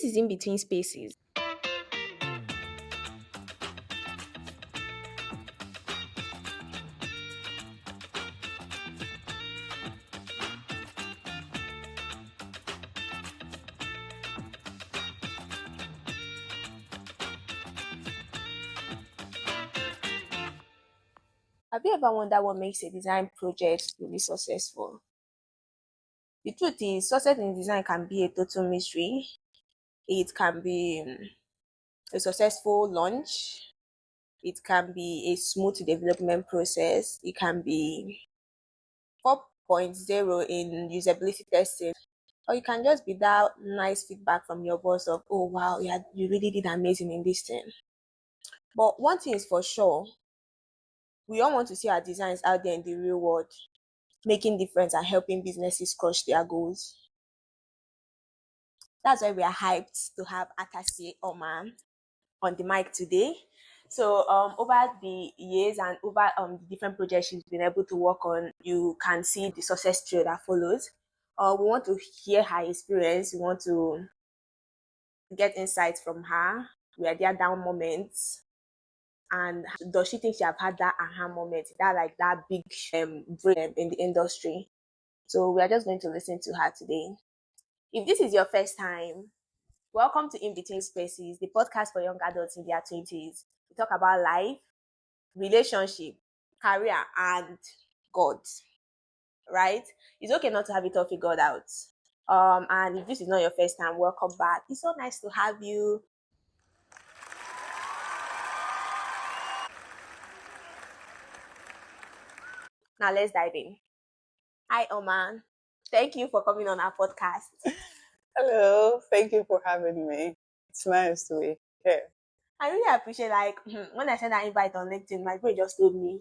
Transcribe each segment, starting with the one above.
This is In Between Spaces. Have you ever wondered what makes a design project really successful? The truth is, success in design can be a total mystery. It can be a successful launch. It can be a smooth development process. It can be 4.0 in usability testing. Or you can just be that nice feedback from your boss of, oh wow, yeah, you really did amazing in this thing. But one thing is for sure, we all want to see our designs out there in the real world, making difference and helping businesses crush their goals. That's why we are hyped to have Atasie Omah on the mic today. So over the years and over the different projects she's been able to work on, you can see the success trail that follows. We want to hear her experience. We want to get insights from her. Were there down moments? And does she think she have had that aha moment, that big break in the industry? So we are just going to listen to her today. If this is your first time, welcome to In Between Spaces, the podcast for young adults in their 20s. We talk about life, relationship, career, and God. Right? It's okay not to have it all figured out. And if this is not your first time, welcome back. It's so nice to have you. Now let's dive in. Hi, Oman. Thank you for coming on our podcast. Hello, thank you for having me. It's nice to be here. I really appreciate, when I sent that invite on LinkedIn, my brain just told me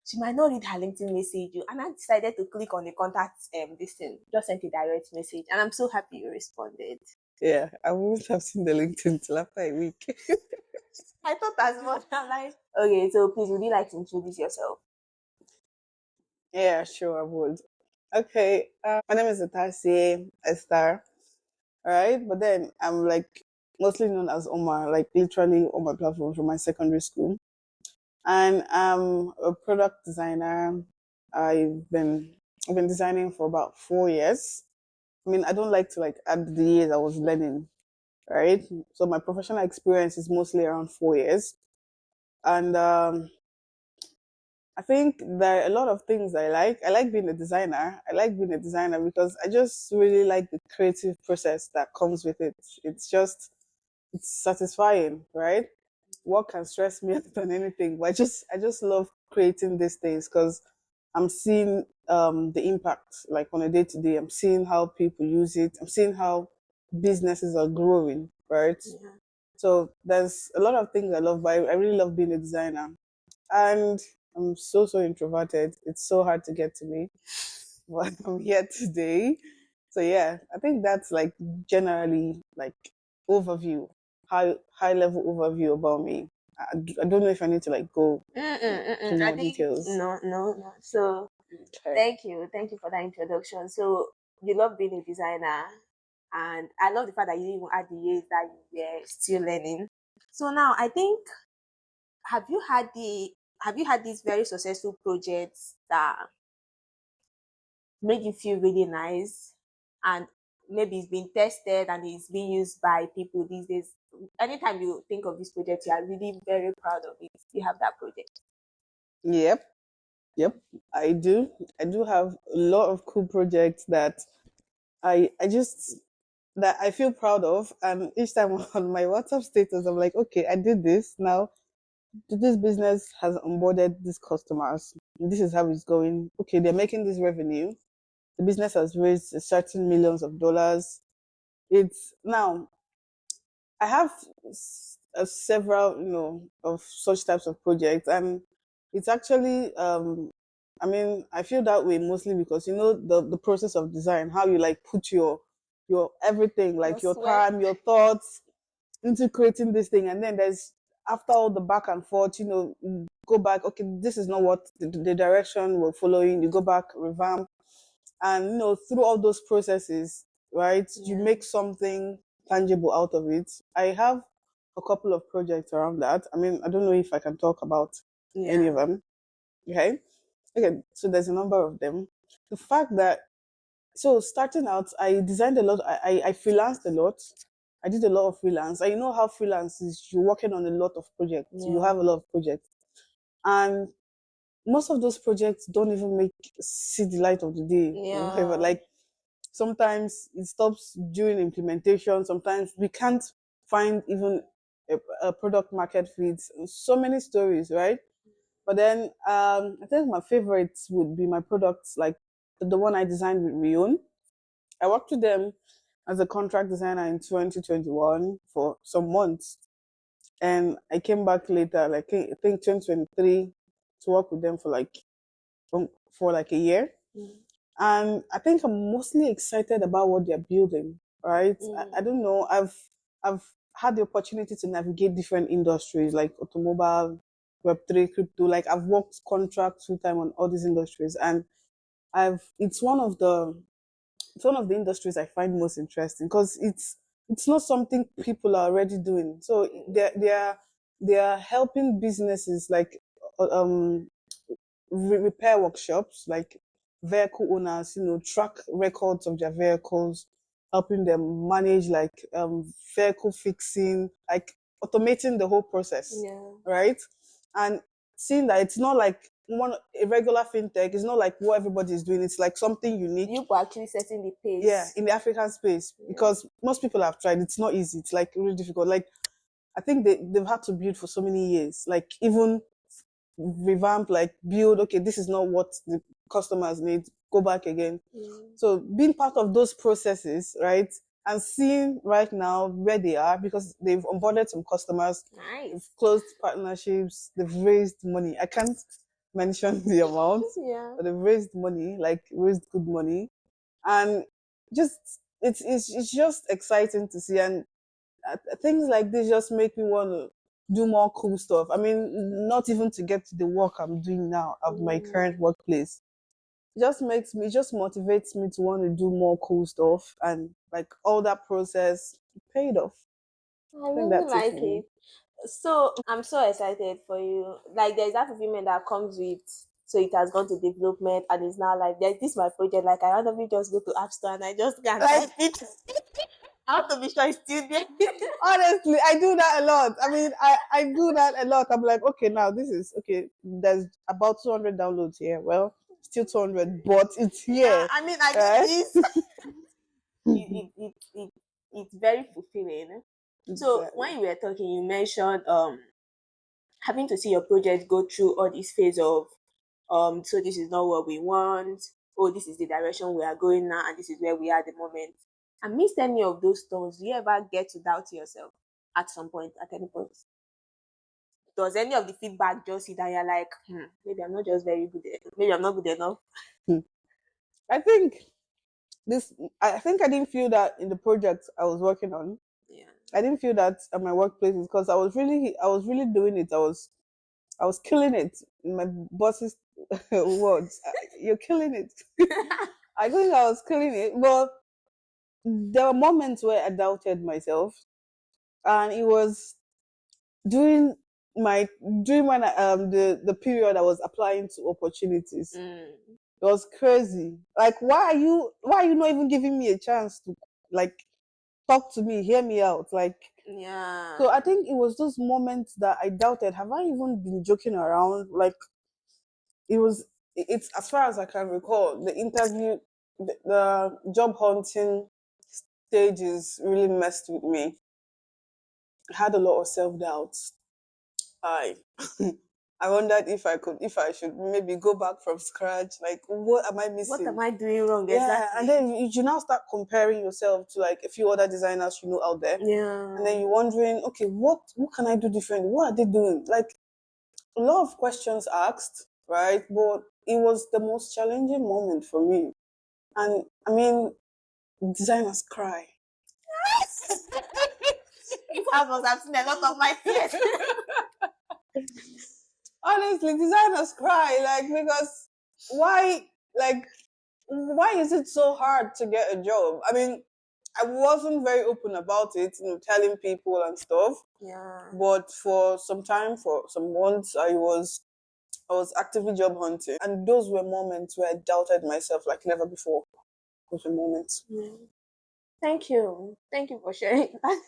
she might not read her LinkedIn message, and I decided to click on the contact this thing, just sent a direct message, and I'm so happy you responded. Yeah, I wouldn't have seen the LinkedIn till after a week. I thought as much. I'm like, okay, so please, would you like to introduce yourself? Yeah, sure, I would. Okay, my name is Atasie Esther, right? But then I'm mostly known as Omar, literally on my platform from my secondary school. And I'm a product designer. I've been designing for about 4 years. I mean, I don't like to add the years I was learning, right? So my professional experience is mostly around 4 years. And I think there are a lot of things I like. I like being a designer. I like being a designer because I just really like the creative process that comes with it. It's satisfying, right? Work can stress me out than anything, but I just love creating these things because I'm seeing the impact on a day to day. I'm seeing how people use it. I'm seeing how businesses are growing, right? Yeah. So there's a lot of things I love, but I really love being a designer. And I'm so introverted. It's so hard to get to me, but I'm here today. So yeah, I think that's generally overview, high level overview about me. I don't know if I need to go to more details. No. So Okay. thank you for that introduction. So you love being a designer, and I love the fact that you even add the years that you were still learning. So now I think, have you had these very successful projects that made you feel really nice, and maybe it's been tested and it's being used by people these days? Anytime you think of this project, you are really very proud of it. You have that project. Yep. Yep. I do. I do have a lot of cool projects that I just that I feel proud of, and each time on my WhatsApp status, I'm like, okay, I did this. Now this business has onboarded these customers. This is how it's going. Okay, they're making this revenue. The business has raised certain millions of dollars. It's now I have several, of such types of projects, and it's actually, I mean, I feel that way mostly because the process of design, how you put your everything, your time, your thoughts into creating this thing, and then there's after all the back and forth, you go back. Okay, this is not what the direction we're following. You go back, revamp, and through all those processes, right? You make something tangible out of it. I have a couple of projects around that. I mean, I don't know if I can talk about any of Yeah. them. Okay. Okay. So there's a number of them. The fact that, so starting out, I designed a lot. I freelanced a lot. I did a lot of freelance. I know how freelance is. You're working on a lot of projects. You have a Yeah. lot of projects. And most of those projects don't even see the light of the day or whatever. Yeah. Like sometimes it stops during implementation. Sometimes we can't find even a product market fit. So many stories, right? But then I think my favorites would be my products, like the one I designed with Rion. I worked with them as a contract designer in 2021 for some months. And I came back later, like I think 2023, to work with them for like a year. Mm. And I think I'm mostly excited about what they're building, right? I Mm. don't know. I've had the opportunity to navigate different industries like automobile, Web3, crypto. Like I've worked contract full time on all these industries, and I've it's one of the industries I find most interesting because it's not something people are already doing. So they are helping businesses like um repair workshops, like vehicle owners, track records of their vehicles, helping them manage like vehicle fixing, like automating the whole process, Yeah. right? And seeing that it's not like a regular fintech, it's not like what everybody is doing. It's like something unique, You were actually setting the yeah, pace. in the African space, Yeah. because most people have tried. It's not easy. It's like really difficult. Like I think they've had to build for so many years. Like even revamp, like build, okay, this is not what the customers need, go back again. Mm. So being part of those processes, right, and seeing right now where they are, because they've onboarded some customers, they've Nice. closed partnerships, they've raised money. I can't mention the amount, Yeah. but they've raised money, like raised good money. And just it's just exciting to see. And things like this just make me want to do more cool stuff. I mean, not even to get to the work I'm doing now at my Mm. current workplace. It just motivates me to want to do more cool stuff, and like all that process paid off. I I think really that's it like for me. it. So I'm so excited for you. Like there's that fulfillment that comes with, so it has gone to development and it's now like this is my project. Like I randomly just go to App Store and I just can't Like type it. I want to be sure it's still there. honestly, I do that a lot. I mean, I do that a lot. I'm like, okay, now this is okay. There's about 200 downloads here. Well, still 200, but it's Yeah, here, I mean I right? need this. It it's very fulfilling. So Exactly. when you were talking, you mentioned having to see your project go through all this phase of so this is not what we want, oh this is the direction we are going now and this is where we are at the moment. And miss any of those stones, do you ever get to doubt yourself at some point, at any point? Does any of the feedback just hit and you're like, maybe I'm not just very good, maybe I'm not good enough? I think this. I think I didn't feel that in the project I was working on. Yeah. I didn't feel that at my workplace because I was really doing it. I was killing it. In my boss's words, you're killing it. I think I was killing it, but there were moments where I doubted myself, and it was during my during when the period I was applying to opportunities. Mm, It was crazy. Like, why are you not even giving me a chance to like talk to me, hear me out? Like, yeah. so I think it was those moments that I doubted. Have I even been joking around? Like, it's as far as I can recall, the interview, the job hunting stages really messed with me. I had a lot of self doubts. I I wondered if I should maybe go back from scratch. Like, what am I What am missing? I doing wrong Yeah, and exactly? then you now start comparing yourself to like a few other designers you know out there, and Yeah. then you're wondering, okay, what can I do different? What are they doing? Like a lot of questions asked, right? But it was the most challenging moment for me, and I mean, designers cry. This house must have seen a lot of my tears. Honestly, designers cry like because why like why is it so hard to get a job? I mean, I wasn't very open about it, telling people and stuff. Yeah. But for some time, for some months, I was actively job hunting, and those were moments where I doubted myself like never before. Those were moments. Mm. Thank you. Thank you for sharing that.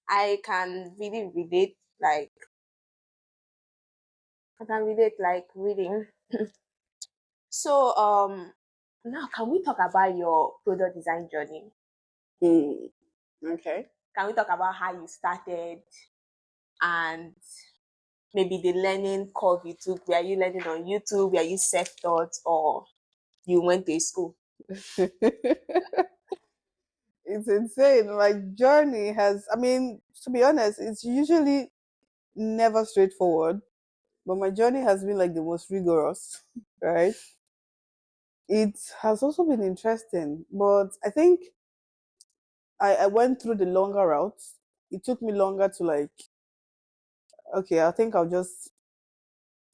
I can really relate, like, I can relate, like, reading. So, now can we talk about your product design journey? Hmm. Okay. Can we talk about how you started and maybe the learning curve you took? Were you learning on YouTube? Were you self-taught or you went to a school? It's insane. My journey has, I mean, to be honest, it's usually never straightforward, but my journey has been like the most rigorous, right? It has also been interesting, but I think I went through the longer route. It took me longer to like, okay, I think I'll just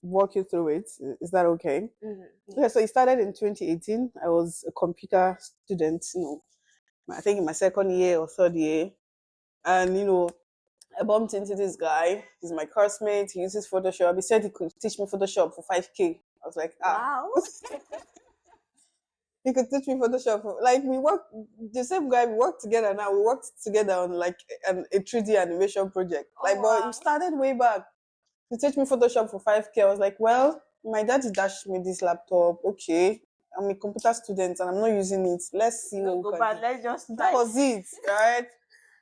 walk you through it. Is that okay? Mm-hmm. Okay, so it started in 2018. I was a computer student, I think in my second year or third year. And, I bumped into this guy. He's my classmate. He uses Photoshop. He said he could teach me Photoshop for 5K. I was like, Wow. he could teach me Photoshop. Like we worked, the same guy, we worked together now. We worked together on like a 3D animation project. Oh, Like, but wow. it started way back. To teach me Photoshop for 5K. I was like, well, my daddy dashed me this laptop. Okay. I'm a computer student and I'm not using it. Let's see what Don't we go can back. do. Let's just That try. was it, right?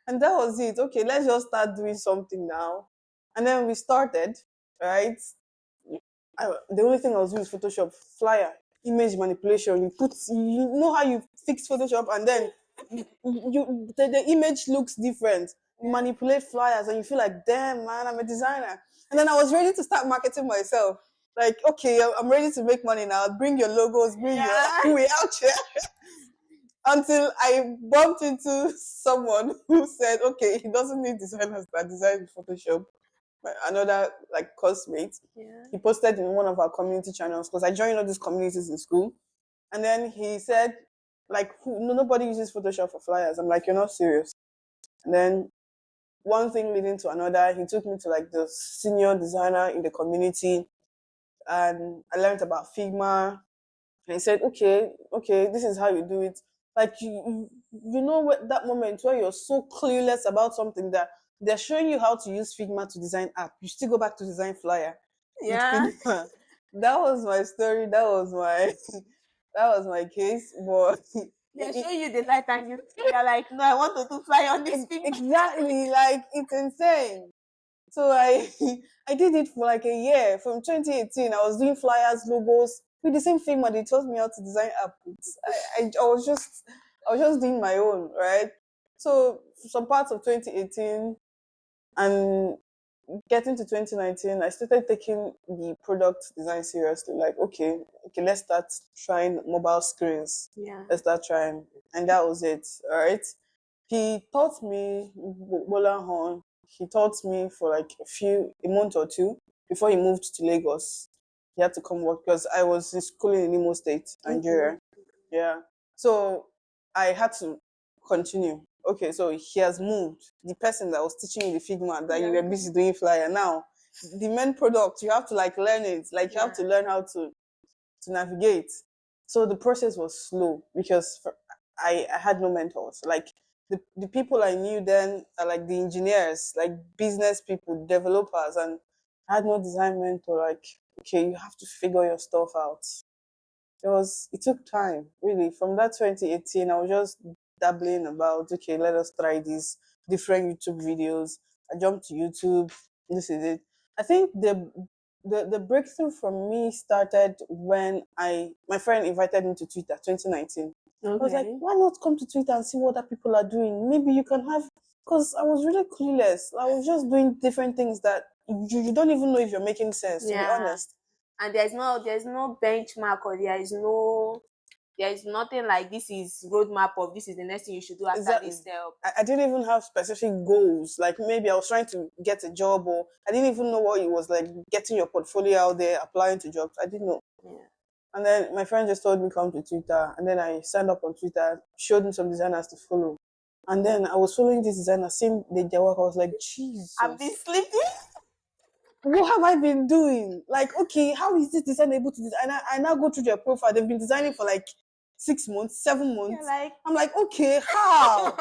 And that was it. Okay, let's just start doing something now. And then we started, right? The only thing I was doing is Photoshop, flyer, image manipulation. You know how you fix Photoshop and then the image looks different. You manipulate flyers and you feel like, damn, man, I'm a designer. And then I was ready to start marketing myself. Like, okay, I'm ready to make money now. Bring your logos, bring Yeah. your way out here. Until I bumped into someone who said, okay, he doesn't need designers that design with Photoshop. Another like coursemate, Yeah. he posted in one of our community channels because I joined all these communities in school. And then he said, like, nobody uses Photoshop for flyers. I'm like, you're not serious. And then one thing leading to another, he took me to like the senior designer in the community and I learned about Figma. And he said, okay, this is how you do it. Like you know what, that moment where you're so clueless about something that they're showing you how to use Figma to design app. You still go back to design flyer with Yeah. Figma. That was my story. That was my that was my case. But They're showing you the light and you're like, no, I want to fly on this thing. exactly, like it's insane. So I I did it for like a year. From 2018, I was doing flyers, logos with the same Figma. They taught me how to design outputs. I was just doing my own, right? So some parts of 2018 and getting to 2019, I started taking the product design seriously. Like, okay, let's start trying mobile screens. Yeah. Let's start trying, and that was it. All right. He taught me Bola Hon. He taught me for like a month or two before he moved to Lagos. He had to come work because I was in school in Imo State, Okay. Nigeria. Yeah. So I had to continue. Okay, so he has moved. The person that was teaching you the Figma that you Yeah. were busy doing flyer now, the main product, you have to like learn it. Like you have Yeah. to learn how to navigate. So the process was slow because I had no mentors. Like the people I knew then are like the engineers, like business people, developers, and I had no design mentor. Like, okay, you have to figure your stuff out. It took time, really. From that 2018, I was just dabbling about, okay, let us try these different YouTube videos. I jumped to YouTube. This is it. I think the breakthrough for me started when my friend invited me to Twitter 2019. I was like, Okay. why not come to Twitter and see what other people are doing? Maybe you can have, because I was really clueless. I was just doing different things that you don't even know if you're making sense, to be Yeah. honest. And there's no benchmark or there's nothing like this is roadmap of this is the next thing you should do after Exactly. this step. I didn't even have specific goals. Like maybe I was trying to get a job, or I didn't even know what it was like getting your portfolio out there, applying to jobs. I didn't know. Yeah. And then my friend just told me come to Twitter, and then I signed up on Twitter, showed him some designers to follow, And then I was following this designer, seeing their work. I was like, I've been Jesus, sleeping. what have I been doing? Like, okay, how is this designer able to design? I now go through their profile. They've been designing for like 6 months, 7 months. Like, I'm like, okay, how?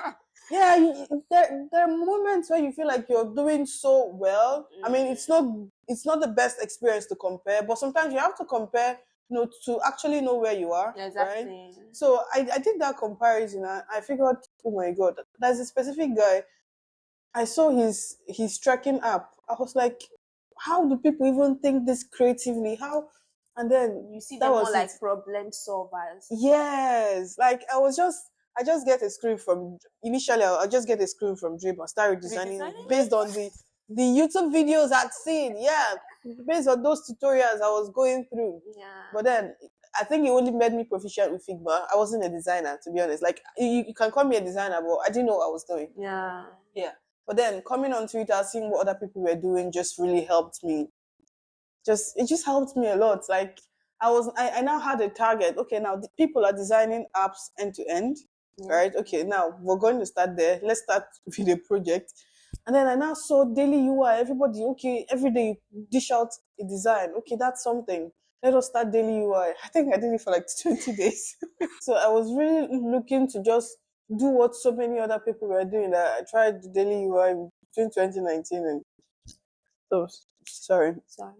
Yeah, there are moments where you feel like you're doing so well. I mean, it's not the best experience to compare, but sometimes you have to compare, to actually know where you are, right? exactly. So I did that comparison, and I figured, oh my god, there's a specific guy. I saw his tracking app. I was like, how do people even think this creatively? How? And then You see that them more was it. like problem solvers. Yes, like I just get a screen from initially. I just get a screen from Dream and start redesigning Redesigning based it? on the YouTube videos I'd seen. Yeah, based on those tutorials I was going through. Yeah. But then I think it only made me proficient with Figma. I wasn't a designer, to be honest. Like you can call me a designer, but I didn't know what I was doing. Yeah. Yeah. But then coming on Twitter, seeing what other people were doing just really helped me. It just helped me a lot. Like I now had a target. Okay, now the people are designing apps end to end, Yeah. right? Okay, now we're going to start there. Let's start with a project. And then I now saw daily UI. Everybody, okay, every day you dish out a design. Okay, that's something. Let us start daily UI. I think I did it for like 20 days. So I was really looking to just do what so many other people were doing. That I tried the daily UI between 2019 and so sorry. Sorry.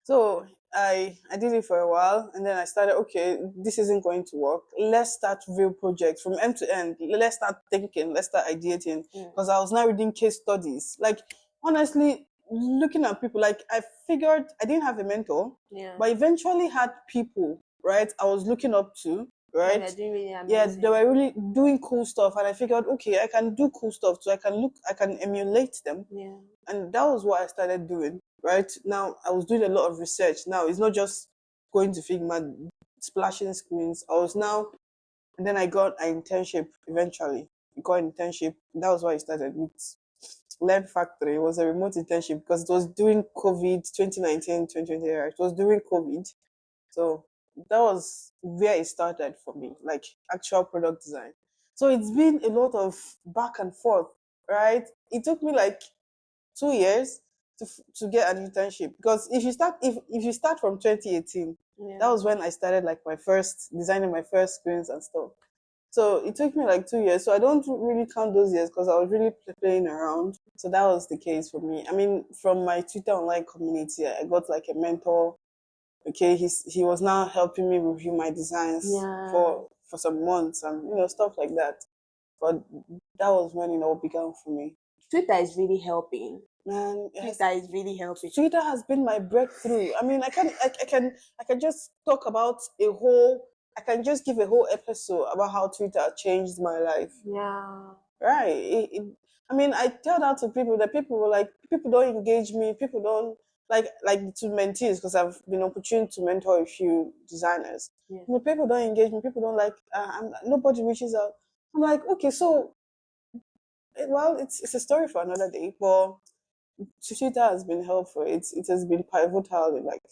So I did it for a while, and then I started. Okay, this isn't going to work. Let's start real projects from end to end. Let's start thinking. Let's start ideating. Because I was now reading case studies. Like honestly, looking at people, like I figured I didn't have a mentor, Yeah. but eventually had people, right? I was looking up to, That right? they're doing really Yeah, amazing. they were really doing cool stuff, and I figured, okay, I can do cool stuff, so I can emulate them, Yeah. and that was what I started doing. Right now, I was doing a lot of research. Now it's not just going to Figma, splashing screens. I was now, and then I got an internship eventually. I got an internship. That was why I started with Learn Factory. It was a remote internship because it was during COVID 2019, 2020. It was during COVID. So that was where it started for me, like actual product design. So it's been a lot of back and forth, right? It took me like 2 years to get an internship because if you start from 2018, Yeah. that was when I started like my first designing my first screens and stuff. So it took me like 2 years. So I don't really count those years because I was really playing around. So that was the case for me. I mean, from my Twitter online community, I got like a mentor. Okay, he was now helping me review my designs Yeah. for some months and stuff like that. But that was when it all began for me. Twitter is really helping. Man, Twitter is really helping. Twitter has been my breakthrough. I mean, I can just talk about a whole. I can just give a whole episode about how Twitter changed my life. Yeah. Right. I mean, I tell that to people that people were like, people don't engage me. People don't like to mentees because I've been opportune to mentor a few designers. Yeah. People don't engage me. People don't like. Nobody reaches out. I'm like, okay, so well, it's a story for another day, but Twitter has been helpful. It has been pivotal in like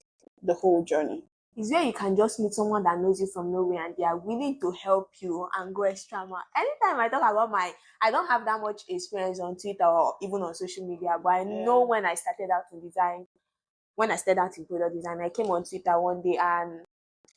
the whole journey. It's where you can just meet someone that knows you from nowhere and they are willing to help you and go extra mile. Anytime I talk about I don't have that much experience on Twitter or even on social media, but I know when I started out in design, when I started out in product design, I came on Twitter one day and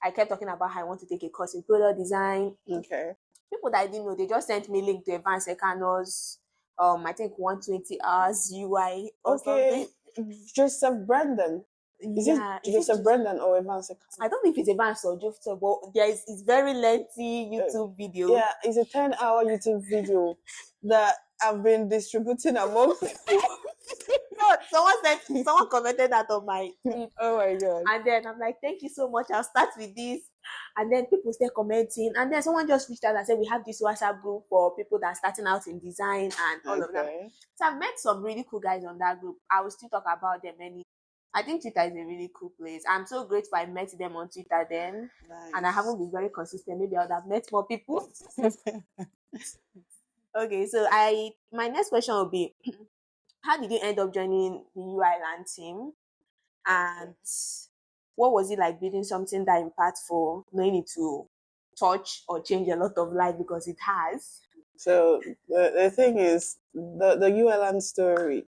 I kept talking about how I want to take a course in product design. Okay. People that I didn't know, they just sent me a link to advanced econos, I think 120 hours UI or Okay. something. Joseph Brandon. Is it Yeah, is it Joseph just Brandon or Evans? I don't know if it's advanced or just but it's very lengthy YouTube video. Yeah, it's a 10-hour YouTube video that I've been distributing among people. No, someone commented that on my tweet. Oh my god. And then I'm like, thank you so much. I'll start with this. And then people start commenting. And then someone just reached out and said, we have this WhatsApp group for people that are starting out in design and all of that. Okay. So I've met some really cool guys on that group. I will still talk about them any. I think Twitter is a really cool place. I'm so grateful I met them on Twitter then. Nice. And I haven't been very consistent. Maybe I would have met more people. Okay, so my next question will be how did you end up joining the UILand team? And what was it like building something that impactful, knowing it to touch or change a lot of life because it has? So the thing is, the UILand story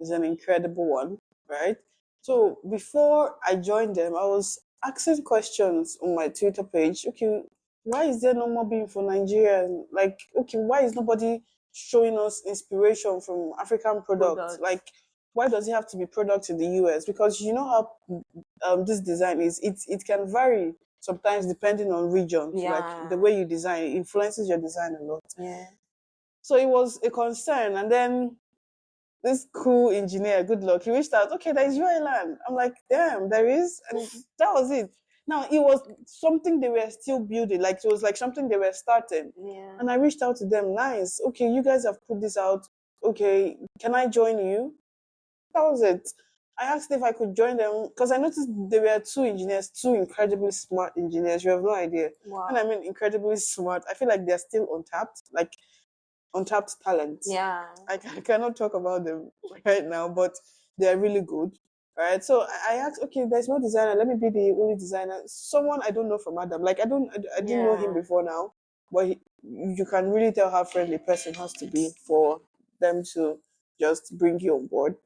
is an incredible one, right? So before I joined them, I was asking questions on my Twitter page. Okay, why is there no more being for Nigeria? Like, okay, why is nobody showing us inspiration from African products? Products. Like, why does it have to be products in the US? Because you know how this design is. It can vary sometimes depending on regions. Like the Yeah. way you design it influences your design a lot. Yeah. So it was a concern, and then this cool engineer, good luck, he reached out, okay, there is UILand. I'm like, damn, there is? And that was it. Now, it was something they were still building, like it was like something they were starting. Yeah. And I reached out to them, nice, okay, you guys have put this out. Okay, can I join you? That was it. I asked if I could join them because I noticed there were two engineers, two incredibly smart engineers. You have no idea. And I Wow. mean incredibly smart. I feel like they're still untapped, like untapped talents. Yeah. I cannot talk about them right now, but they're really good. Right. So I asked, okay, there's no designer. Let me be the only designer. Someone I don't know from Adam. Like I didn't know him Yeah. before now, but you can really tell how friendly a person has to be for them to just bring you on board.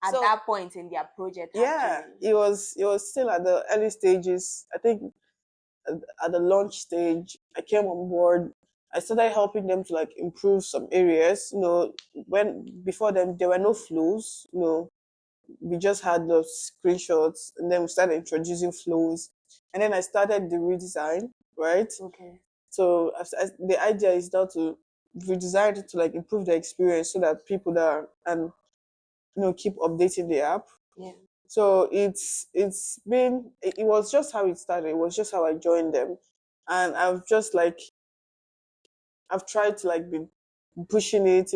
At So that point in their project, yeah, actually. it was still at the early stages. I think at the launch stage, I came on board. I started helping them to like improve some areas. When before then there were no flows. We just had the screenshots, and then we started introducing flows, and then I started the redesign. Right. Okay. So the idea is now to redesign it to like improve the experience so that people that are, and keep updating the app. Yeah. So it was just how it started. It was just how I joined them, and I've tried to like be pushing it.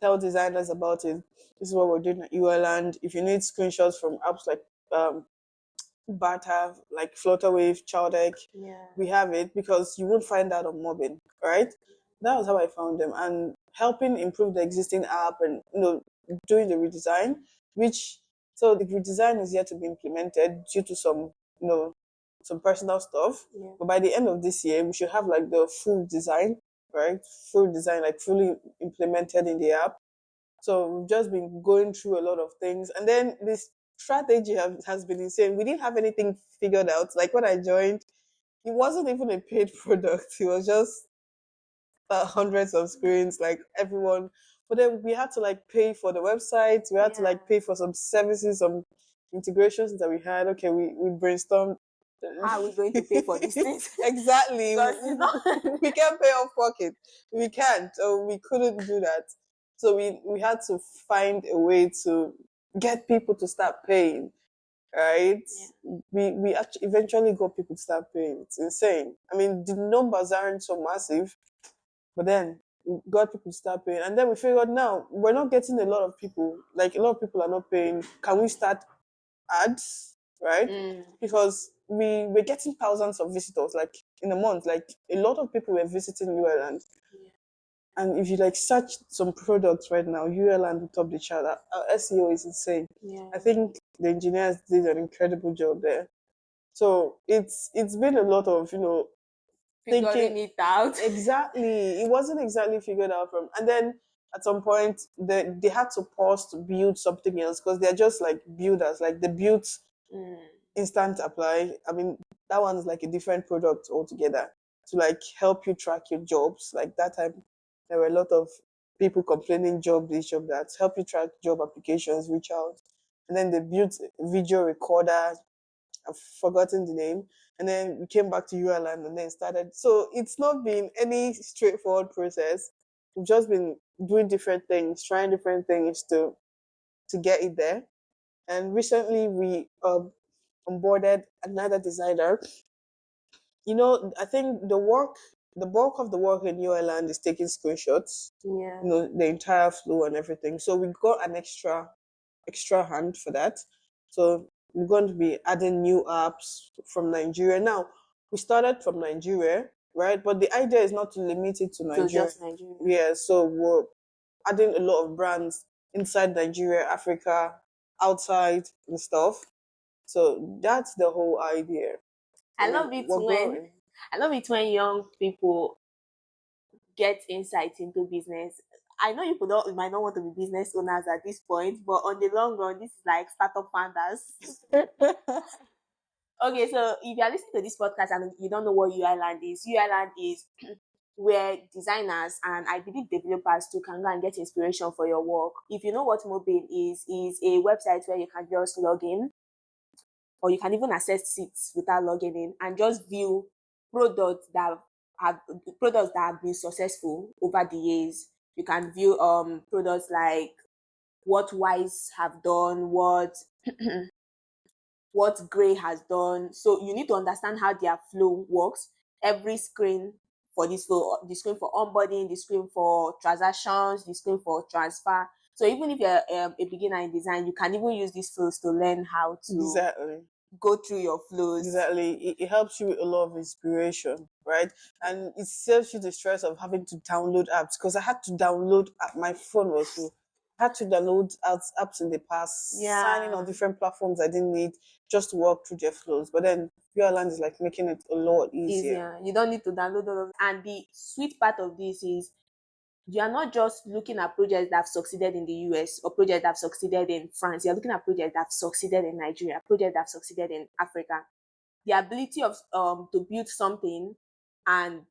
Tell designers about it. This is what we're doing at UILand. If you need screenshots from apps like Bata, like Flutterwave, Chowdeck, Yeah. we have it because you won't find that on Mobbing, right? That was how I found them, and helping improve the existing app, and doing the redesign, which so the redesign is yet to be implemented due to you know some personal stuff. Yeah. But by the end of this year, we should have like the full design, right? Full design, like fully implemented in the app. So we've just been going through a lot of things. And then this strategy has been insane. We didn't have anything figured out. Like when I joined, it wasn't even a paid product. It was just hundreds of screens, like everyone. But then we had to like pay for the website. We had to Yeah. like pay for some services, some integrations that we had. Okay, we brainstormed. How are we going to pay for these things? Exactly. Because it's not. We can't pay off pocket. We can't. So we couldn't do that. So we had to find a way to get people to start paying. Right? Yeah. We actually eventually got people to start paying. It's insane. I mean, the numbers aren't so massive, but then we got people to start paying. And then we figured now we're not getting a lot of people. Like a lot of people are not paying. Can we start ads? Right? Mm. Because we were getting thousands of visitors, like in a month. Like a lot of people were visiting UILand. Yeah. And if you like search some products right now, UILand will top the chart. Our SEO is insane. Yeah. I think the engineers did an incredible job there. So it's been a lot of Figuring thinking. it out. Exactly. It wasn't exactly figured out from. And then at some point, they had to pause to build something else because they're just like builders. Like they built Mm. instant apply. I mean, that one's like a different product altogether to like help you track your jobs. Like that time, there were a lot of people complaining job this, job that, help you track job applications, reach out. And then they built a video recorder. I've forgotten the name. And then we came back to UILand and then started. So it's not been any straightforward process. We've just been doing different things, trying different things to get it there. And recently we onboarded another designer. I think the bulk of the work in UILand is taking screenshots. Yeah. The entire flow and everything. So we got an extra hand for that. So we're going to be adding new apps from Nigeria. Now, we started from Nigeria, right? But the idea is not to limit it to So Nigeria. just Nigeria. Yeah, so we're adding a lot of brands inside Nigeria, Africa, outside and stuff. So that's the whole idea. I So love it we're when growing. I love it when young people get insight into business. I know you might not want to be business owners at this point, but on the long run, this is like startup founders. Okay, so if you are listening to this podcast and you don't know what UILand is, UILand is where designers and I believe developers too can go and get inspiration for your work. If you know what Mobile is a website where you can just log in, or you can even access seats without logging in and just view products that have products that have been successful over the years. You can view products like what Wise have done, what Gray has done. So you need to understand how their flow works. Every screen for this flow, the screen for onboarding, the screen for transactions, the screen for transfer. So even if you're a beginner in design, you can even use these flows to learn how to Exactly. go through your flows. Exactly. It helps you with a lot of inspiration, right? And it saves you the stress of having to download apps because I had to download my phone was full. I had to download apps in the past, signing on Yeah, different platforms I didn't need just to walk through their flows. But then UILand is like making it a lot easier. easier. You don't need to download all of it. And the sweet part of this is you are not just looking at projects that have succeeded in the US or projects that have succeeded in France. You're looking at projects that have succeeded in Nigeria, projects that have succeeded in Africa. The ability of to build something and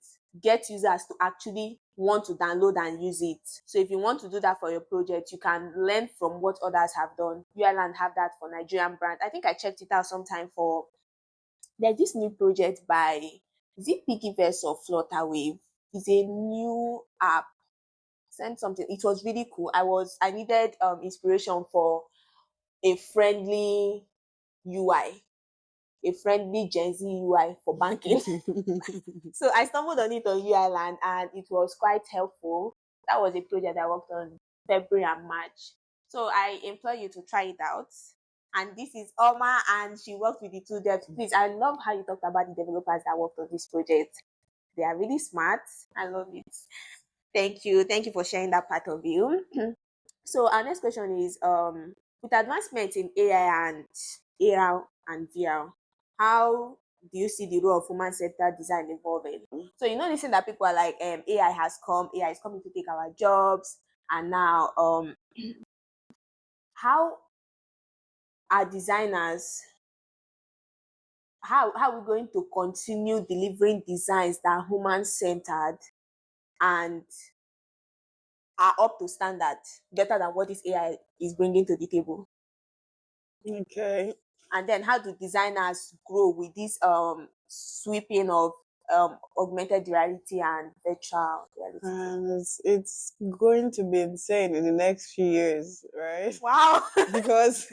get users to actually want to download and use it. So if you want to do that for your project, you can learn from what others have done. UILand have that for Nigerian brand. I think I checked it out sometime for there's this new project by is it Piggyverse or Flutterwave? It's a new app. Sent something. It was really cool. I needed inspiration for a friendly UI, a friendly Gen Z UI for banking. So I stumbled on it on UILand and it was quite helpful. That was a project I worked on February and March. So I implore you to try it out. And this is Oma and she worked with the two devs. Please, I love how you talked about the developers that worked on this project. They are really smart. I love it. Thank you. Thank you for sharing that part of you. So our next question is with advancement in AI and AR and VR, how do you see the role of human centered design evolving? So you know this thing that people are like AI is coming to take our jobs, and now how are designers how are we going to continue delivering designs that are human centered and are up to standard better than what this AI is bringing to the table? Okay. And then how do designers grow with this sweeping of augmented reality and virtual reality? And it's going to be insane in the next few years, right? Wow. Because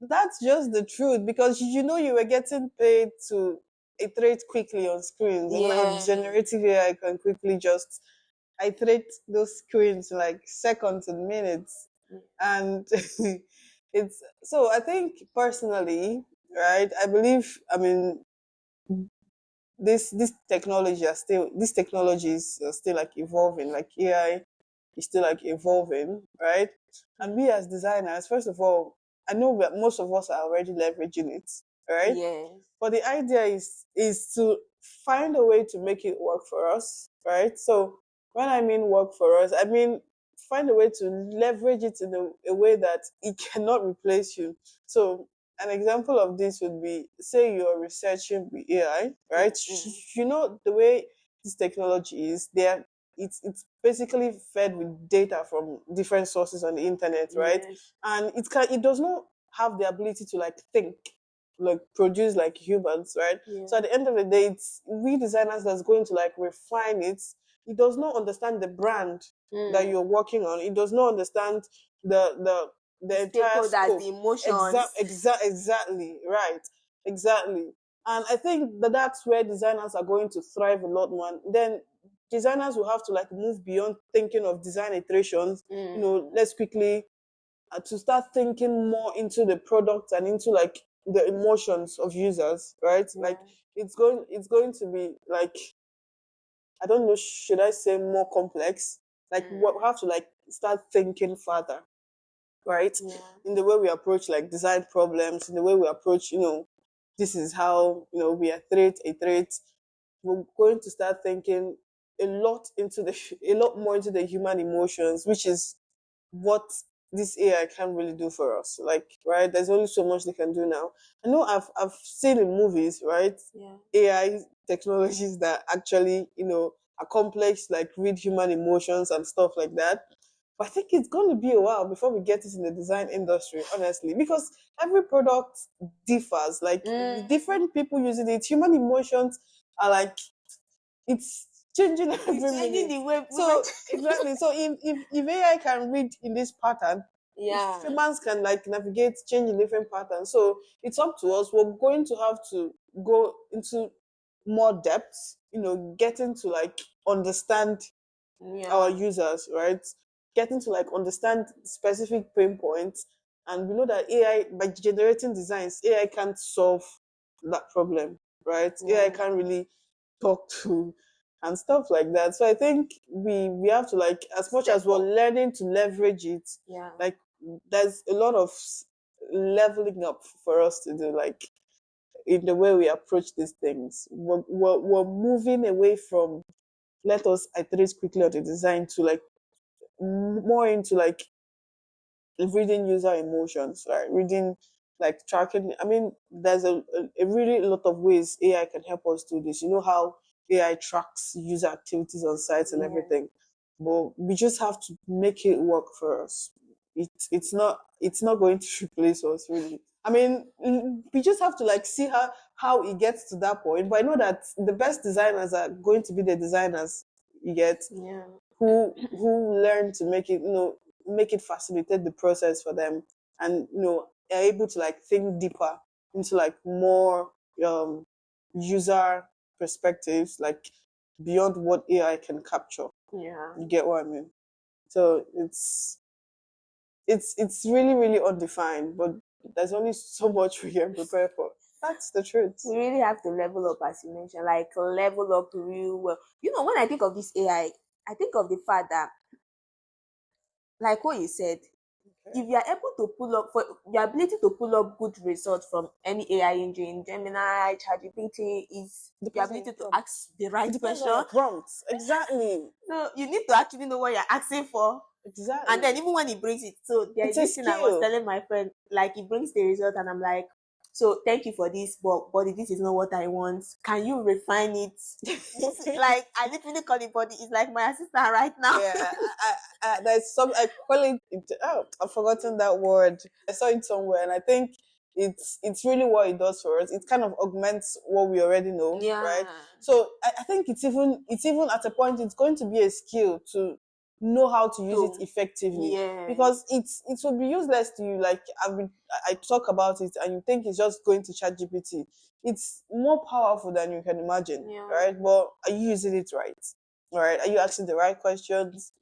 that's just the truth. Because you know you were getting paid to iterate quickly on screens, and now Yeah. generative AI can quickly just iterate those screens in like seconds and minutes, and it's so. I think personally, right? I believe. I mean, these technologies are still like evolving. Like AI is still like evolving, right? And we as designers, first of all, I know that most of us are already leveraging it, right? Yes. But the idea is to find a way to make it work for us, right? So when I mean work for us, I mean find a way to leverage it in a way that it cannot replace you. So an example of this would be, say you're researching with AI, right? Mm-mm. You know the way this technology is, there it's basically fed with data from different sources on the internet, right? Yes. And it does not have the ability to like think, like produce like humans, right? Yeah. So at the end of the day, it's we designers that's going to like refine it. It does not understand the brand that Mm. you're working on. It does not understand The the entire stakeholders, scope. the emotions. Exactly right, exactly. And I think that that's where designers are going to thrive a lot more. And then designers will have to like move beyond thinking of design iterations. You Mm. know, let's quickly to start thinking more into the product and into like the emotions of users, right? Like Yeah. it's going to be like, I don't know, should I say more complex? Like we Mm. have to like start thinking further, right? Yeah. In the way we approach like design problems, in the way we approach, this is how we iterate. We're going to start thinking a lot more into the human emotions, which is what this AI can't really do for us. Like, right? There's only so much they can do now. I know I've seen in movies, right? Yeah. AI technologies that actually, are complex, like read human emotions and stuff like that. But I think it's going to be a while before we get it in the design industry, honestly, because every product differs. Like, different people using it, human emotions are like, it's changing It's every changing minute. the way women. So exactly. So if AI can read in this pattern, Yeah. humans can like navigate, change in different patterns. So it's up to us. We're going to have to go into more depth, getting to like understand our Yeah. users, right? Getting to like understand specific pain points. And we know that AI, by generating designs, AI can't solve that problem, right? AI Yeah. can't really talk to and stuff like that. So I think we have to like, as much as Step we're up. learning to leverage it, Yeah. like there's a lot of leveling up for us to do, like in the way we approach these things. We're moving away from let us iterate quickly on the design to like more into like reading user emotions, right? Reading, like tracking. I mean, there's a really lot of ways AI can help us do this. You know how AI tracks user activities on sites and Yeah. everything, but we just have to make it work for us. It's not going to replace us really. I mean, we just have to like see how it gets to that point. But I know that the best designers are going to be the designers you get Yeah. who learn to make it facilitate the process for them, and are able to like think deeper into like more user perspectives, like beyond what AI can capture. Yeah. You get what I mean? So it's really really undefined, but there's only so much we can prepare for. That's the truth. We really have to level up, as you mentioned, like level up real well. When I think of this I think of the fact that, like what you said, Okay. if you are able to pull up for your ability to pull up good results from any AI engine, Gemini, ChatGPT, is your Depends on your ability to prompt. ask the It right depends on your question. prompts. Exactly. So you need to actually know what you're asking for. And then Exactly. even when he brings it, so there is It's a this thing I was skill. telling my friend, like he brings the result and I'm like, so thank you for this, but this is not what I want. Can you refine it? Like I literally call it body. It's like my assistant right now. Yeah, there's some I call it. Oh, I've forgotten that word. I saw it somewhere, and I think it's really what it does for us. It kind of augments what we already know, right? Yeah. So I think it's even at a point it's going to be a skill to know how to use it So effectively, yes. because it will be useless to you. Like I talk about it, and you think it's just going to chat GPT. It's more powerful than you can imagine, Yeah. right? But are you using it right? All right, are you asking the right questions?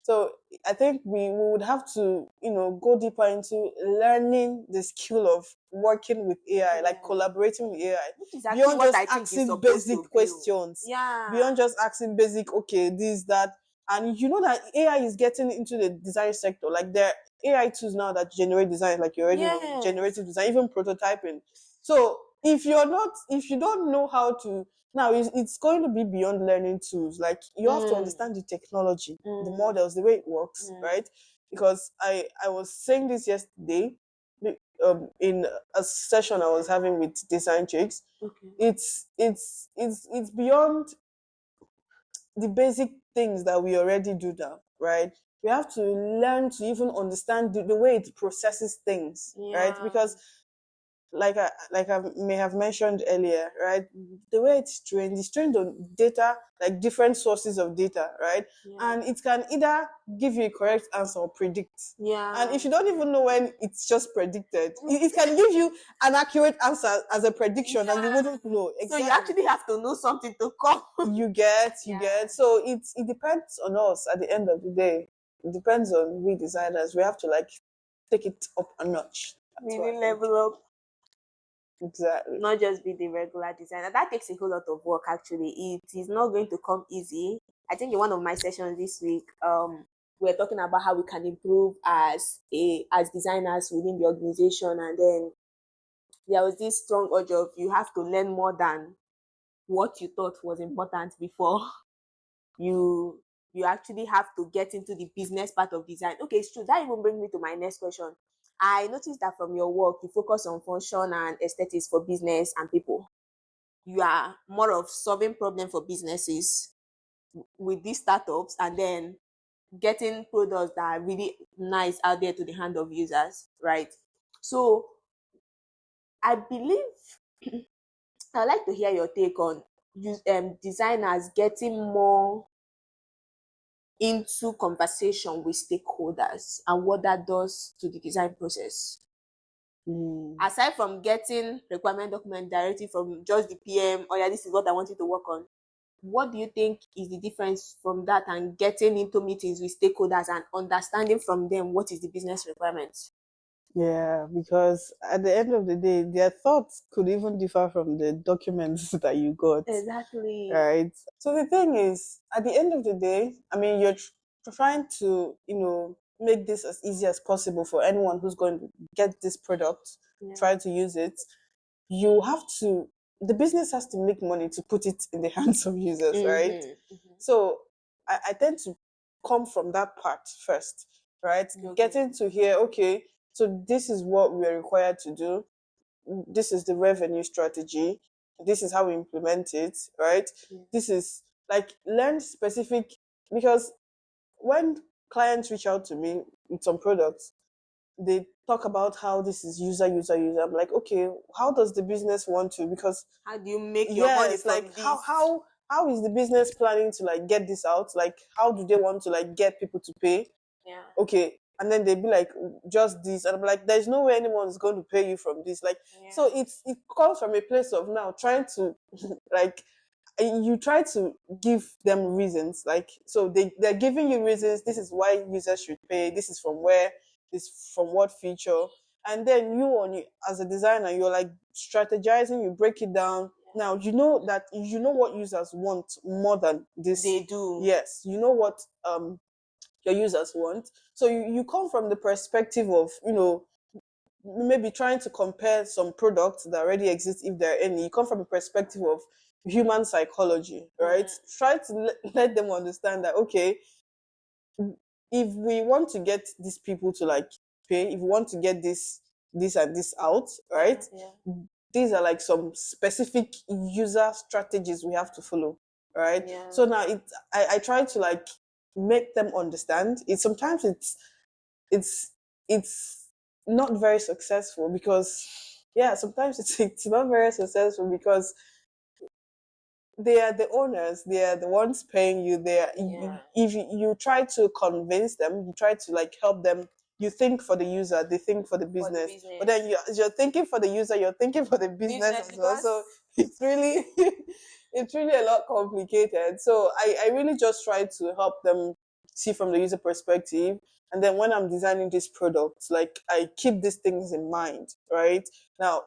So I think we would have to, go deeper into learning the skill of working with AI, like Yeah. collaborating with AI, Which is actually beyond what just I think is asking supposed basic to be. questions, Yeah. beyond just asking basic, okay, this, that. And you know that AI is getting into the design sector. Like there are AI tools now that generate design, like you already know, Yes. generative design, even prototyping. So if you don't know how to, now it's going to be beyond learning tools. Like you have to Mm, understand the technology, the mm, models, the way it works, mm. right? Because I was saying this yesterday, in a session I was having with design chicks. Okay. It's beyond the basic things that we already do now, right? We have to learn to even understand the way it processes things, right? Yeah. Because like I may have mentioned earlier, right? The way it's trained on data, like different sources of data, right? Yeah. And it can either give you a correct answer or predict. And Yeah. if you don't even know when it's just predicted, it can give you an accurate answer as a prediction, and you Yeah. wouldn't know So you exactly. actually have to know something to come. You Yeah. get. So it depends on us at the end of the day. It depends on we designers. We have to like take it up a notch. That's what Really I think. level up, Exactly. not just be the regular designer. That takes a whole lot of work actually. It is not going to come easy. I think in one of my sessions this week, we're talking about how we can improve as designers within the organization, and then there was this strong urge of you have to learn more than what you thought was important before. you actually have to get into the business part of design. Okay, it's true. That even brings me to my next question. I noticed that from your work, you focus on function and aesthetics for business and people. You are more of solving problem for businesses with these startups, and then getting products that are really nice out there to the hand of users, right? So I believe I'd like to hear your take on designers getting more into conversation with stakeholders and what that does to the design process. Mm. Aside from getting requirement document directly from just the PM, oh yeah, this is what I want you to work on. What do you think is the difference from that and getting into meetings with stakeholders and understanding from them what is the business requirements? Yeah, because at the end of the day, their thoughts could even differ from the documents that you got, Exactly. right? So the thing is, at the end of the day, I mean, you're trying to, make this as easy as possible for anyone who's going to get this product, Yeah. try to use it. You have to, the business has to make money to put it in the hands of users, right? Mm-hmm. So I tend to come from that part first, right? Okay. Getting to hear, okay, so this is what we're required to do. This is the revenue strategy. This is how we implement it, right? Yeah. This is like learn specific, because when clients reach out to me with some products, they talk about how this is user. I'm like, okay, how does the business want to? Because How do you make your money yes, from like this? how is the business planning to like get this out? Like how do they want to like get people to pay? Yeah. Okay, and then they'd be like, just this, and I'm like, there's no way anyone's going to pay you from this. Like, Yeah. so it comes from a place of now trying to like you try to give them reasons, like, so they're giving you reasons. This is why users should pay. This is from where, this from what feature. And then as a designer, you're like strategizing, you break it down. Now you know that you know what users want more than this. They do. Yes, you know what your users want. So you come from the perspective of, maybe trying to compare some products that already exist, if there are any. You come from a perspective of human psychology, right? Try to let them understand that, okay, if we want to get these people to like pay, if we want to get this and this out, right? Yeah. These are like some specific user strategies we have to follow, right? Yeah. So now I try to like make them understand it. Sometimes it's it's not very successful, because yeah, sometimes it's not very successful because they are the owners, they are the ones paying you. Yeah. If you try to convince them, you try to like help them, you think for the user, they think for the For the business. But business. then you're thinking for the user, you're thinking for the business Business as well. because So it's really it's really a lot complicated. So I really just try to help them see from the user perspective. And then when I'm designing this product, like I keep these things in mind, right? Now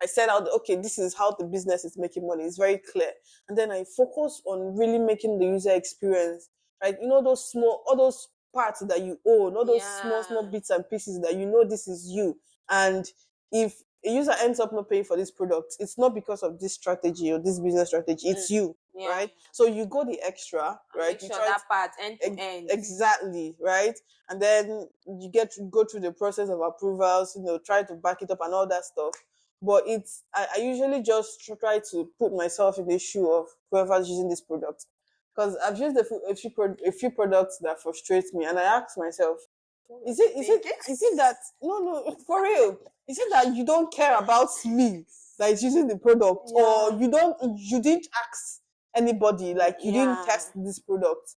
I set out, okay, this is how the business is making money. It's very clear. And then I focus on really making the user experience, right? You know, all those parts that you own, all those small yeah. bits and pieces that you know this is you. And if a user ends up not paying for this product, it's not because of this strategy or this business strategy. It's you, Yeah. right? So you go the extra, And right? make You sure try to that part end to end. exactly, right? And then you get to go through the process of approvals, try to back it up and all that stuff. But I usually just try to put myself in the shoe of whoever's using this product, because I've used a few products that frustrate me, and I ask myself, is it is it Thinking. is it that no, for real, is it that you don't care about me that is using the product, or Yeah. you didn't ask anybody, like you didn't Yeah. test this product?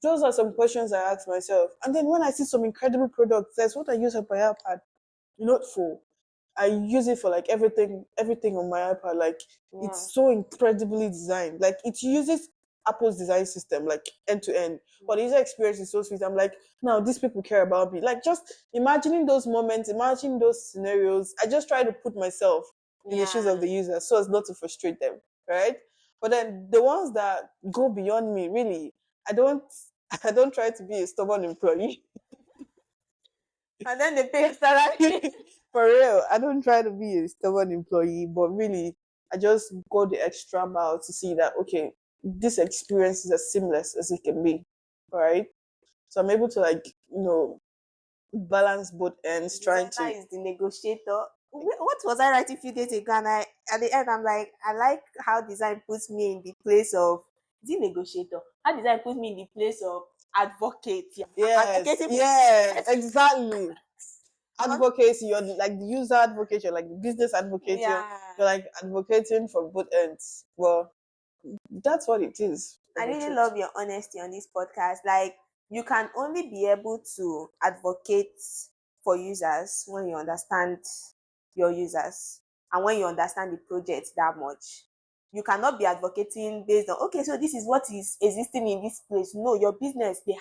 Those are some questions I ask myself. And then when I see some incredible products, there's what I use on my iPad, Note for. I use it for like everything on my iPad. Like it's Yeah. so incredibly designed. Like it uses Apple's design system, like end to end. But the user experience is so sweet. I'm like, now these people care about me. Like just imagining those moments, imagining those scenarios. I just try to put myself in the shoes of Yeah. the user so as not to frustrate them, right? But then the ones that go beyond me, really, I don't I don't try to be a stubborn employee. And then they pay salary. For real, I don't try to be a stubborn employee, but really, I just go the extra mile to see that, okay, this experience is as seamless as it can be, right? So I'm able to like, balance both ends, trying Designer to. is the negotiator. What was I writing a few days ago? And at the end, I'm like, I like how design puts me in the place of the negotiator. How design puts me in the place of advocate. Yeah, I'm Yes, advocating for yes, exactly. I'm not, Advocacy, you're like the user advocate, you're like the business advocate, yeah. you're like advocating for both ends. Well, that's what it is, I of a really truth. love your honesty on this podcast. Like, you can only be able to advocate for users when you understand your users and when you understand the project that much. You cannot be advocating based on, okay, so this is what is existing in this place. No, your business, they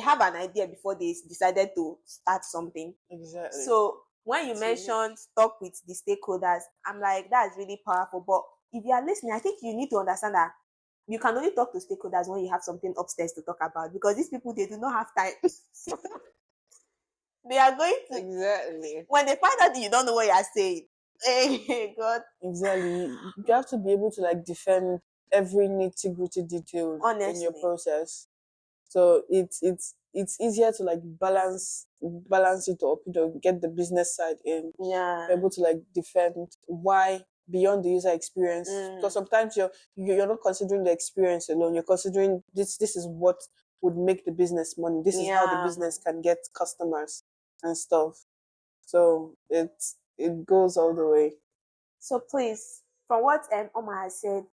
have an idea before they decided to start something. Exactly. So when you See? mentioned talk with the stakeholders, I'm like, that's really powerful. But if you are listening, I think you need to understand that you can only talk to stakeholders when you have something upstairs to talk about, because these people, they do not have time. They are going to, Exactly. when they find out that you don't know what you are saying. Hey God, Exactly. You have to be able to like defend every nitty gritty detail in your honestly, process. So it's easier to like balance it up, get the business side in, be yeah. able to like defend why beyond the user experience. Because Mm, sometimes you're not considering the experience alone. You're considering this is what would make the business money. This is how the yeah. business can get customers and stuff. So it goes all the way. So please, from what Omar has said,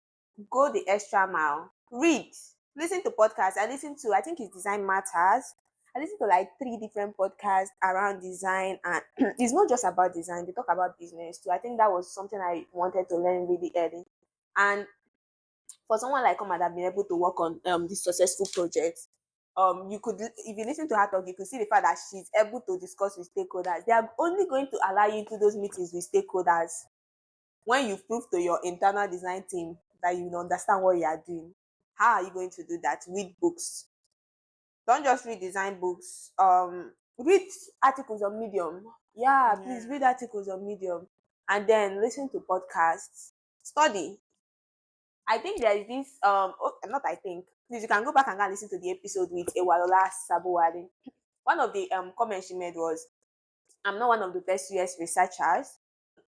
go the extra mile. Read, listen to podcasts. I think it's Design Matters. I listen to like 3 different podcasts around design, and it's not just about design. They talk about business too. I think that was something I wanted to learn really early. And for someone like Omar that been able to work on this successful project, you could, if you listen to her talk, you could see the fact that she's able to discuss with stakeholders. They are only going to allow you into those meetings with stakeholders when you prove to your internal design team that you understand what you are doing. How are you going to do that? Read books. Don't just read design books. Read articles on Medium. Yeah, please Yeah. read articles on Medium, and then listen to podcasts. Study. I think there is this not I think. Please, you can go back and go and listen to the episode with Ewalola Sabuwale. One of the comments she made was, I'm not one of the best US researchers.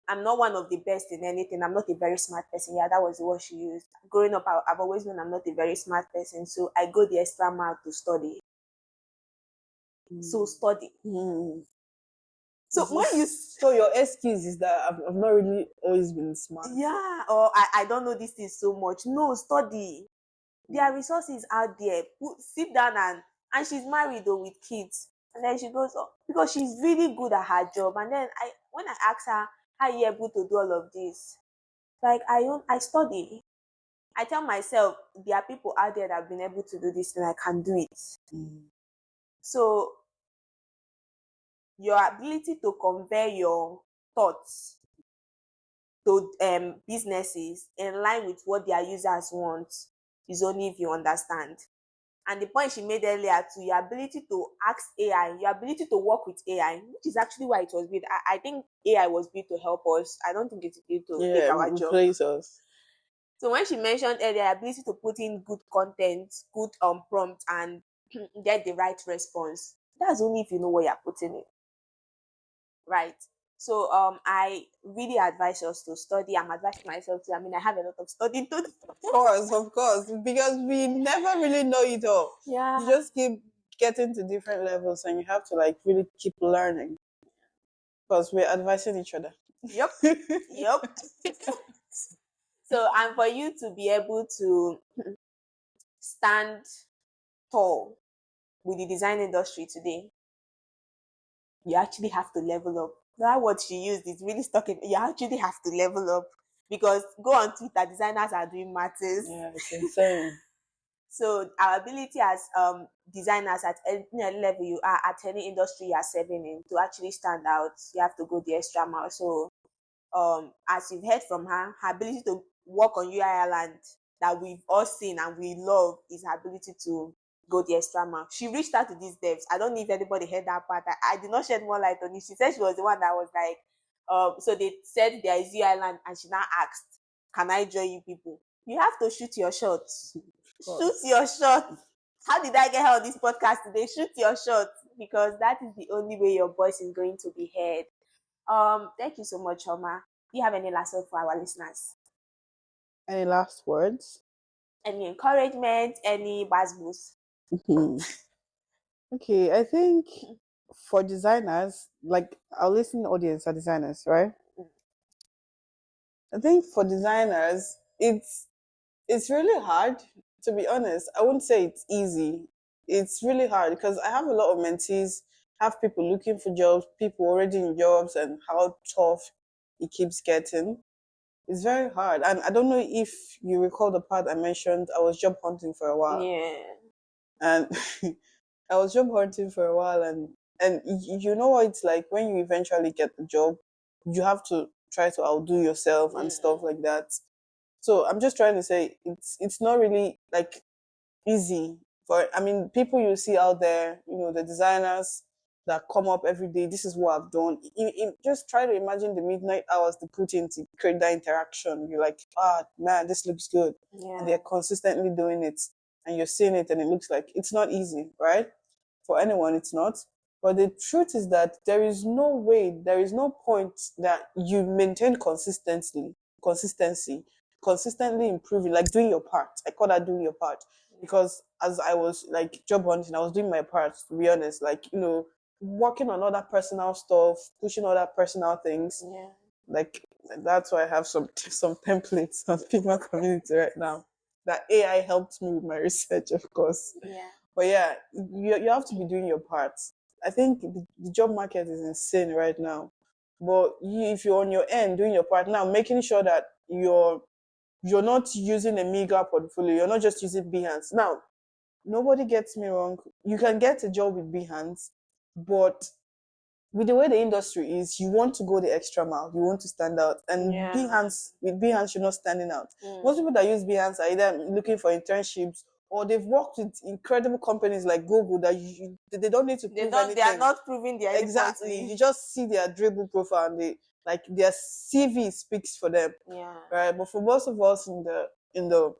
I'm not one of the best in anything. I'm not a very smart person. Yeah, that was the word she used. Growing up, I've always known I'm not a very smart person. So I go the extra mile to study. So study. Mm. So when you, So your excuse is that I've not really always been smart. yeah, or I don't know this thing so much. No, study. There are resources out there. Sit down, and she's married though with kids. And then she goes, oh, because she's really good at her job. And then when I asked her, how are you able to do all of this? Like, I study. I tell myself there are people out there that have been able to do this and I can do it. Mm. So your ability to convey your thoughts to businesses in line with what their users want is only if you understand. And the point she made earlier to your ability to ask AI, your ability to work with AI, which is actually why it was built. I think AI was built to help us. I don't think it's built to take Yeah, our job. replace us. So when she mentioned earlier ability to put in good content, good prompt, and get the right response, that's only if you know what you're putting in, right? So I really advise us to study. I'm advising myself to. I mean, I have a lot of studying to do. Of course, because we never really know it all. You Yeah. just keep getting to different levels, and you have to like really keep learning because we're advising each other. Yep. Yep. So, and for you to be able to stand tall with the design industry today, you actually have to level up. That word she used is really stuck in. You actually have to level up, because go on Twitter, designers are doing matters. Yeah, it's insane. So our ability as designers at any level you are, at any industry you are serving in, to actually stand out, you have to go the extra mile. So as you've heard from her, her ability to work on UILand that we've all seen and we love is her ability to go the extra mile. She reached out to these devs. I don't know if anybody heard that part. I did not shed more light on it. She said she was the one that was like, so they said there is UILand, and she now asked, can I join you people? You have to shoot your shot. Of Shoot course. your shot. How did I get her on this podcast today? Shoot your shot, because that is the only way your voice is going to be heard. Thank you so much, Omar. Do you have any last word for our listeners? Any last words? Any encouragement? Any boost? Mhm. Okay, I think for designers, like our listening audience are designers, right? I think for designers, it's really hard, to be honest. I wouldn't say it's easy. It's really hard because I have a lot of mentees, have people looking for jobs, people already in jobs, and how tough it keeps getting. It's very hard. And I don't know if you recall the part I mentioned, I was job hunting for a while. Yeah. And I was job hunting for a while, and you know what it's like when you eventually get the job, you have to try to outdo yourself and stuff like that. So I'm just trying to say it's not really like easy for, I mean, people you see out there, the designers that come up every day. This is what I've done. Just try to imagine the midnight hours they put in to create that interaction. You're like, ah, man, this looks good, and Yeah. they're consistently doing it, and you're seeing it, and it looks like it's not easy, right? For anyone, it's not. But the truth is that there is no way, there is no point that you maintain consistently improving, like doing your part. I call that doing your part, because as I was like job hunting, I was doing my part, to be honest, like, working on other personal stuff, pushing other personal things. Yeah. Like, that's why I have some templates on Figma community right now. That AI helped me with my research, of course. Yeah. But yeah, you have to be doing your part. I think the job market is insane right now. But if you're on your end doing your part now, making sure that you're not using a meager portfolio, you're not just using Behance. Now, nobody gets me wrong. You can get a job with Behance, but with the way the industry is, you want to go the extra mile. You want to stand out. And Yeah. with Behance, you're not standing out. Mm. Most people that use Behance are either looking for internships, or they've worked with incredible companies like Google that they don't need to prove They are anything. not proving their any point to Exactly. you. You just see their dribble profile, and like their CV speaks for them. Yeah. Right. But for most of us in the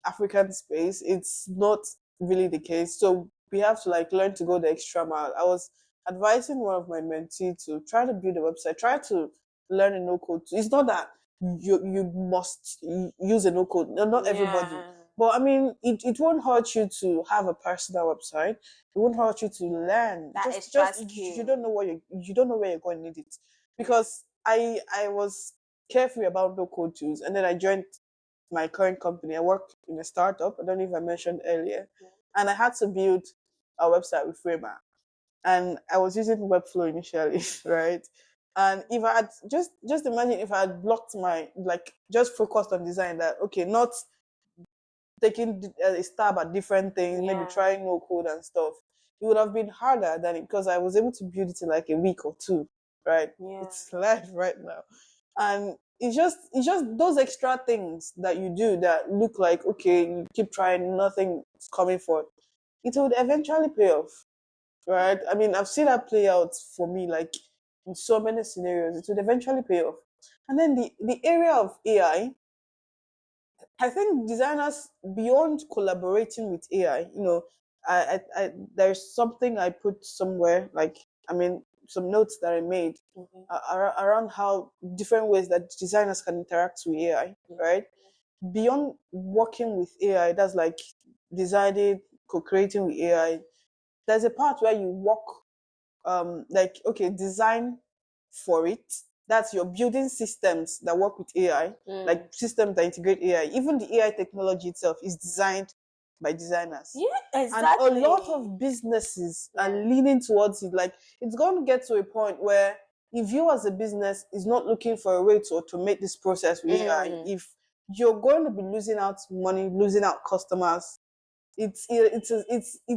African space, it's not really the case. So we have to like learn to go the extra mile. I was advising one of my mentees to try to build a website, try to learn a no code. It's not that you must use a no code. Not everybody. Yeah. But I mean, it won't hurt you to have a personal website. It won't hurt you to learn. That extra Just you skill. don't know you don't know where you're going to need it. Because I was carefree about no code tools, and then I joined my current company. I work in a startup. I don't know if I mentioned earlier, and I had to build a website with Framer, and I was using Webflow initially, right? And if I had just imagine if I had blocked my, like, just focused on design, that okay, not taking a stab at different things, maybe Yeah. trying no code and stuff, it would have been harder than it, because I was able to build it in like a week or two, right? Yeah. It's live right now. And it's just those extra things that you do that look like, okay, you keep trying, nothing is coming forth. It would eventually pay off, right? I mean, I've seen that play out for me, like in so many scenarios. It would eventually pay off. And then the area of AI, I think designers, beyond collaborating with AI, there's something I put somewhere, like, I mean, some notes that I made around how different ways that designers can interact with AI, right? Beyond working with AI, that's like designing, co-creating with AI. There's a part where you work, like, okay, design for it. That's your building systems that work with AI, like systems that integrate AI. Even the AI technology itself is designed by designers. Yeah, And a exactly. lot of businesses are Yeah. leaning towards it. Like, it's going to get to a point where if you as a business is not looking for a way to automate this process with AI, if you're going to be losing out money, losing out customers, it's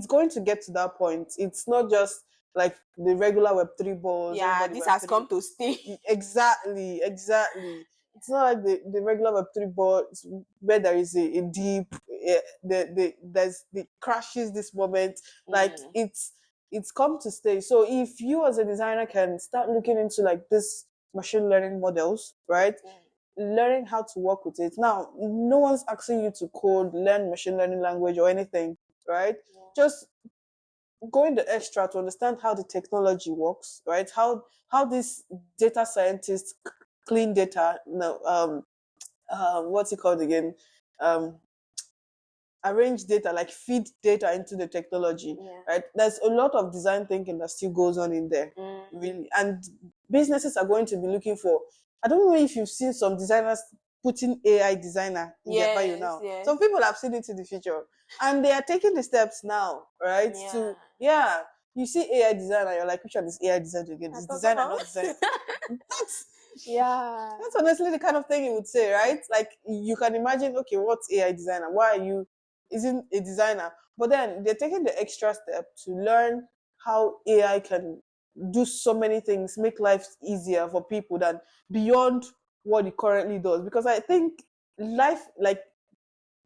going to get to that point. It's not just like the regular Web3 balls. Yeah, Everybody this has Web3. come to stay. Exactly. It's not like the regular Web3 balls where there is a deep, there's the crashes this moment. Like, it's come to stay. So if you as a designer can start looking into like this machine learning models, right? learning how to work with it. Now, no one's asking you to code, learn machine learning language or anything, right? Yeah. Just going the extra to understand how the technology works, right? How these data scientists clean data, what's it called again? Um, arrange data, like feed data into the technology, Yeah. right? There's a lot of design thinking that still goes on in there, really. And businesses are going to be looking for, I don't know if you've seen some designers putting AI designer in their bio Yes, now. yes. Some people have seen it in the future and they are taking the steps now, right? Yeah. You see AI designer, you're like, which one is AI designer again? This designer, not design. That's Yeah. that's honestly the kind of thing you would say, right? Like you can imagine, okay, what's AI designer? Why are you isn't a designer? But then they're taking the extra step to learn how AI can do so many things, make life easier for people than beyond what it currently does. Because I think life, like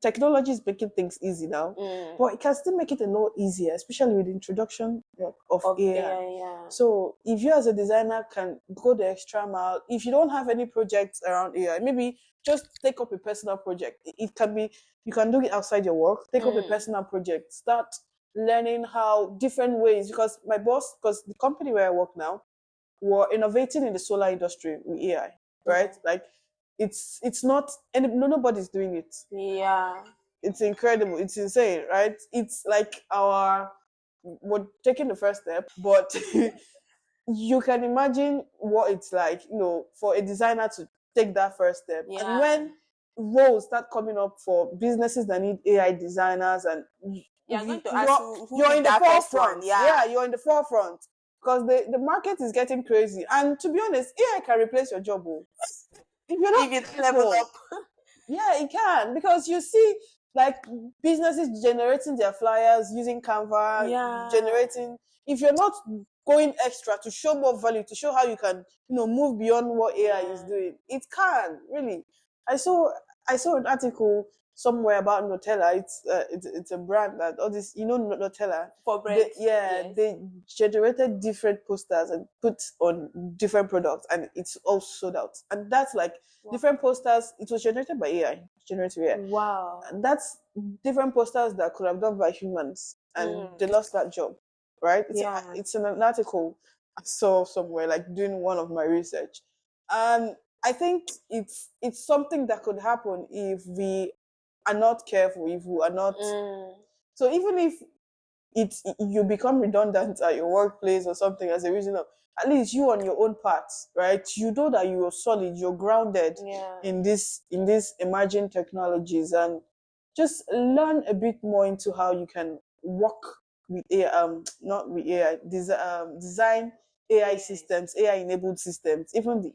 technology is making things easy now, but it can still make it a lot easier, especially with the introduction of AI. Yeah. So if you as a designer can go the extra mile, if you don't have any projects around AI, maybe just take up a personal project. It can be, you can do it outside your work, take up a personal project, start learning how different ways, because my boss, because the company where I work now, were innovating in the solar industry with AI, right? Yeah. Like it's not, and nobody's doing it. Yeah. It's incredible. It's insane, right? It's like we're taking the first step, but you can imagine what it's like, for a designer to take that first step. And Yeah. when roles start coming up for businesses that need AI designers, and You're going to ask who you're did in the that first one. forefront. Yeah. Yeah, you're in the forefront because the market is getting crazy. And to be honest, AI can replace your job. If you're not If you level up. yeah, it can, because you see like businesses generating their flyers using Canva, Yeah. generating. If you're not going extra to show more value, to show how you can, move beyond what AI is doing, it can really. I saw I saw an article somewhere about Nutella. It's a brand that all this, Nutella. For bread. They, Yes. they generated different posters and put on different products, and it's all sold out. And that's like different posters. It was generated by AI, generated AI. Wow. And that's different posters that could have done by humans, and they lost that job, right? It's in an article I saw somewhere, like doing one of my research. And I think it's something that could happen if we are not careful, if we are not. So even if you become redundant at your workplace or something as a reason of, at least you on your own part, right? You know that you're solid, you're grounded in these emerging technologies, and just learn a bit more into how you can work with AI, not with AI, design AI systems, AI enabled systems, even the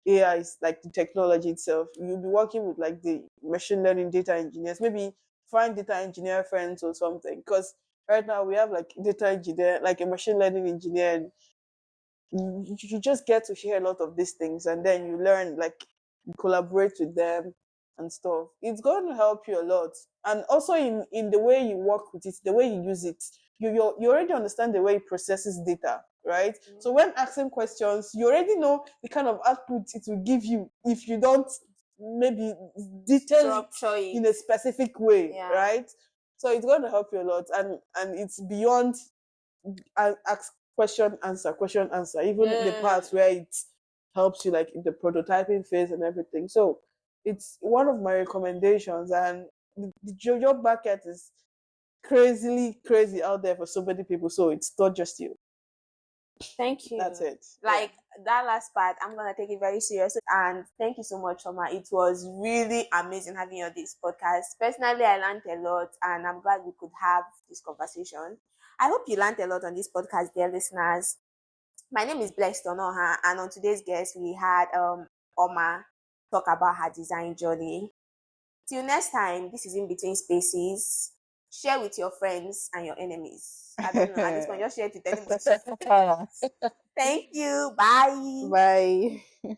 AI is like the technology itself. You'll be working with like the machine learning data engineers, maybe find data engineer friends or something, because right now we have like data engineer, like a machine learning engineer, and you just get to hear a lot of these things, and then you learn, like, you collaborate with them and stuff. It's going to help you a lot, and also in the way you work with it, the way you use it, you already understand the way it processes data, right? So when asking questions, you already know the kind of output it will give you if you don't maybe detail it in a specific way, right? So it's going to help you a lot, and it's beyond ask question answer, even the parts where it helps you, like in the prototyping phase and everything. So it's one of my recommendations, and the job market is crazily crazy out there for so many people, so it's not just you. Thank you. That's it. Like that last part, I'm gonna take it very serious. And thank you so much, Omah. It was really amazing having you on this podcast. Personally, I learned a lot, and I'm glad we could have this conversation. I hope you learned a lot on this podcast, dear listeners. My name is Blessed Onoha, and on today's guest, we had Omah talk about her design journey. Till next time, this is In Between Spaces. Share with your friends and your enemies. I don't know. At this point, just share it with anybody. Thank you. Bye. Bye.